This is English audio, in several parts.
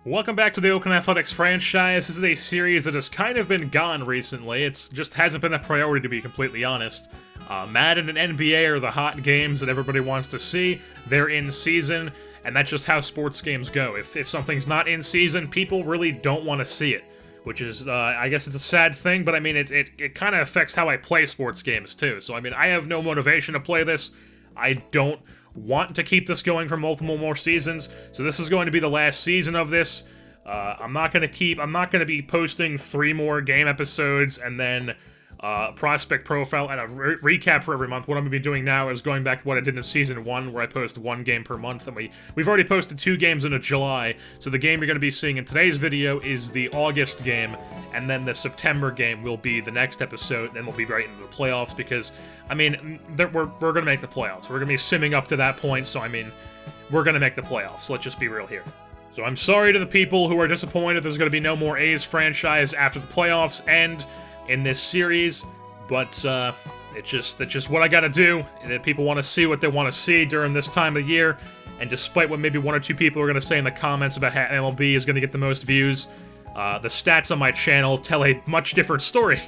Welcome back to the Oakland Athletics franchise. This is a series that has kind of been gone recently. It just hasn't been a priority, to be completely honest. Madden and NBA are the hot games that everybody wants to see. They're in season, and that's just how sports games go. If something's not in season, people really don't want to see it, which is, I guess it's a sad thing, but I mean, it kind of affects how I play sports games, too. So, I mean, I have no motivation to play this. I don't want to keep this going for multiple more seasons, so this is going to be the last season of this. I'm not going to be posting 3 more game episodes and then prospect profile and a recap for every month. What I'm going to be doing now is going back to what I did in Season 1, where I post 1 game per month, and we've already posted 2 games into July, so the game you're going to be seeing in today's video is the August game, and then the September game will be the next episode, then we'll be right into the playoffs, because, I mean, we're going to make the playoffs. We're going to be simming up to that point, so, I mean, we're going to make the playoffs. Let's just be real here. So I'm sorry to the people who are disappointed there's going to be no more A's franchise after the playoffs end in this series, but it's just what I gotta do. People want to see what they want to see during this time of the year, and despite what maybe 1 or 2 people are going to say in the comments about how MLB is going to get the most views, the stats on my channel tell a much different story.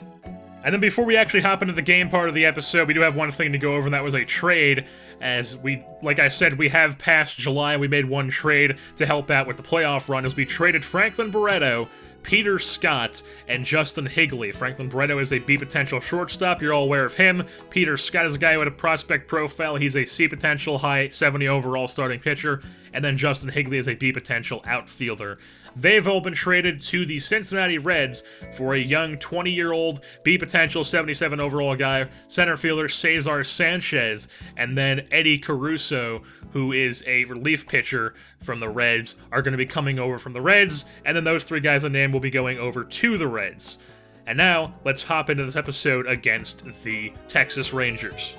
And then before we actually hop into the game part of the episode, we do have one thing to go over, and that was a trade. As like I said, we have passed July, we made 1 trade to help out with the playoff run, as we traded Franklin Barreto, Peter Scott, and Justin Higley. Franklin Barreto is a B potential shortstop, you're all aware of him. Peter Scott is a guy who had a prospect profile, he's a C potential, high 70 overall starting pitcher, and then Justin Higley is a B potential outfielder. They've all been traded to the Cincinnati Reds for a young 20-year-old B potential 77 overall guy, center fielder Cesar Sanchez, and then Eddie Caruso, who is a relief pitcher from the Reds, are going to be coming over from the Reds, and then those 3 guys I named will be going over to the Reds. And now, let's hop into this episode against the Texas Rangers.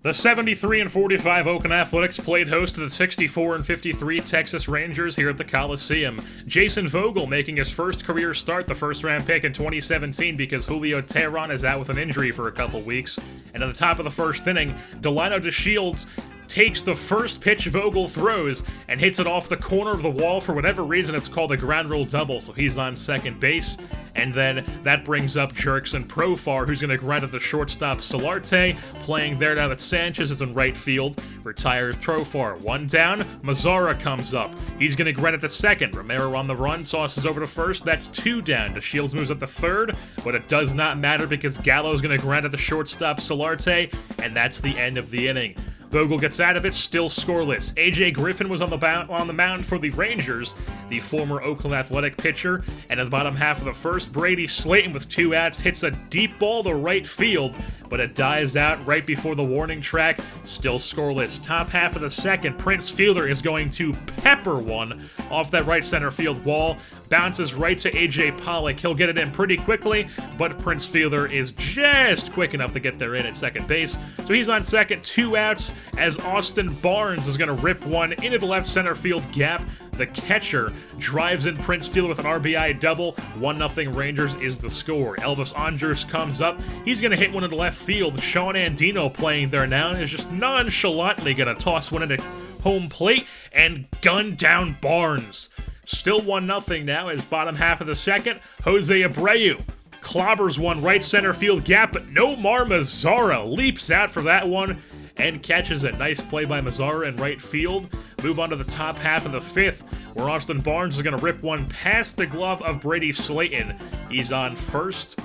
The 73-45 Oakland Athletics played host to the 64-53 Texas Rangers here at the Coliseum. Jason Vogel making his first career start, the first-round pick in 2017, because Julio Teheran is out with an injury for a couple weeks. And at the top of the first inning, Delino DeShields takes the first pitch Vogel throws and hits it off the corner of the wall. For whatever reason, it's called a ground rule double, so he's on second base. And then that brings up Jurickson Profar, who's going to ground at the shortstop Solarte, playing there now that Sanchez is in right field. Retires Profar. 1 down, Mazzara comes up. He's going to ground at the second. Romero on the run, tosses over to first. That's 2 down. DeShields moves up to third, but it does not matter because Gallo's going to ground at the shortstop Solarte, and that's the end of the inning. Vogel gets out of it, still scoreless. A.J. Griffin was on the mound for the Rangers, the former Oakland Athletic pitcher, and in the bottom half of the first, Brady Slayton with 2 outs hits a deep ball to right field, but it dies out right before the warning track, still scoreless. Top half of the second, Prince Fielder is going to pepper one off that right center field wall, bounces right to A.J. Pollock. He'll get it in pretty quickly, but Prince Fielder is just quick enough to get there in at second base. So he's on second, 2 outs, as Austin Barnes is going to rip one into the left center field gap. The catcher drives in Prince Fielder with an RBI double. 1-0 Rangers is the score. Elvis Andrus comes up. He's going to hit one into left field. Sean Andino playing there now and is just nonchalantly going to toss one into home plate and gun down Barnes. Still 1-0 now as bottom half of the second, Jose Abreu clobbers one right center field gap, but Nomar Mazzara leaps out for that one and catches it. Nice play by Mazzara in right field. Move on to the top half of the 5th, where Austin Barnes is going to rip one past the glove of Brady Slayton. He's on first,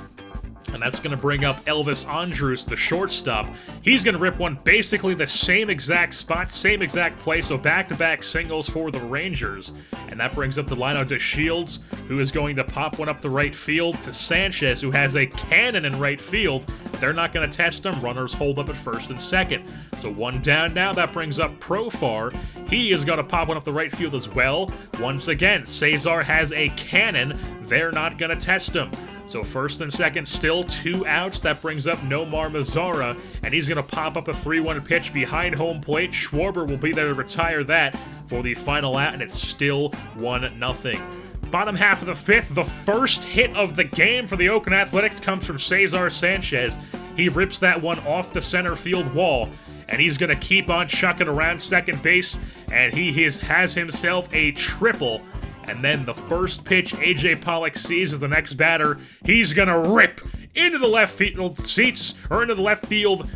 and that's going to bring up Elvis Andrus, the shortstop. He's going to rip one basically the same exact spot, same exact play, so back-to-back singles for the Rangers. And that brings up Delino DeShields, who is going to pop one up the right field to Sanchez, who has a cannon in right field. They're not going to test him. Runners hold up at first and second. So 1 down now. That brings up Profar. He is going to pop one up the right field as well. Once again, Cesar has a cannon. They're not going to test him. So first and second, still 2 outs. That brings up Nomar Mazzara, and he's going to pop up a 3-1 pitch behind home plate. Schwarber will be there to retire that for the final out, and it's still 1-0. Bottom half of the 5th, the first hit of the game for the Oakland Athletics comes from Cesar Sanchez. He rips that one off the center field wall, and he's going to keep on chucking around second base, and he has himself a triple And then the first pitch AJ Pollock sees as the next batter, he's gonna rip into the left field seats, or into the left field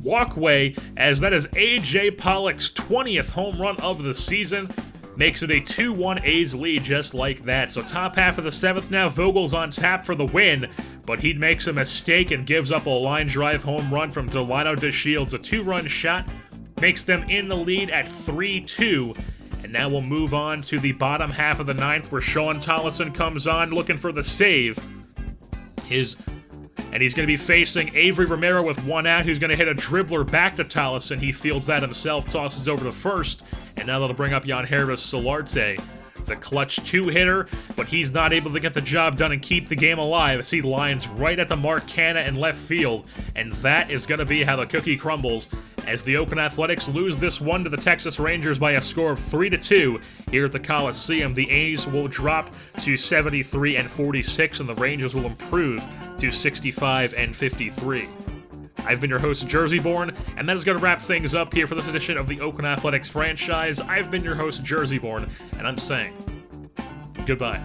walkway, as that is AJ Pollock's 20th home run of the season. Makes it a 2-1 A's lead just like that. So top half of the 7th now, Vogel's on tap for the win, but he makes a mistake and gives up a line drive home run from Delino DeShields. A 2-run shot makes them in the lead at 3-2. And now we'll move on to the bottom half of the 9th, where Sean Tollison comes on looking for the save. And he's going to be facing Avery Romero with 1 out, who's going to hit a dribbler back to Tollison. He fields that himself, tosses over to first, and now that'll bring up Yangervis Solarte, the clutch 2-hitter, but he's not able to get the job done and keep the game alive as he lines right at the Mark Canna in left field, and that is going to be how the cookie crumbles as the Oakland Athletics lose this one to the Texas Rangers by a score of 3-2 here at the Coliseum. The A's will drop to 73-46, and the Rangers will improve to 65-53. I've been your host, Jerseyborn, and that is going to wrap things up here for this edition of the Oakland Athletics franchise. I've been your host, Jerseyborn, and I'm saying goodbye.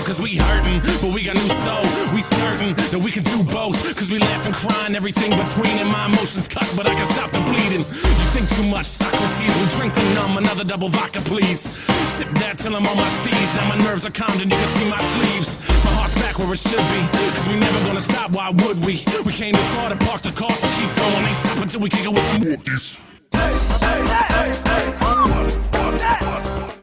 Cause we hurtin', but we got new soul. We certain that we can do both. Cause we laugh and cry and everything between. And my emotions cut, but I can stop the bleeding. You think too much, Socrates. We drink to numb, another double vodka, please. Sip that till I'm on my steez. Now my nerves are calmed and you can see my sleeves. My heart's back where it should be. Cause we never gonna stop, why would we? We came this far to park the car, so keep going. Ain't stop until we kick it with some more.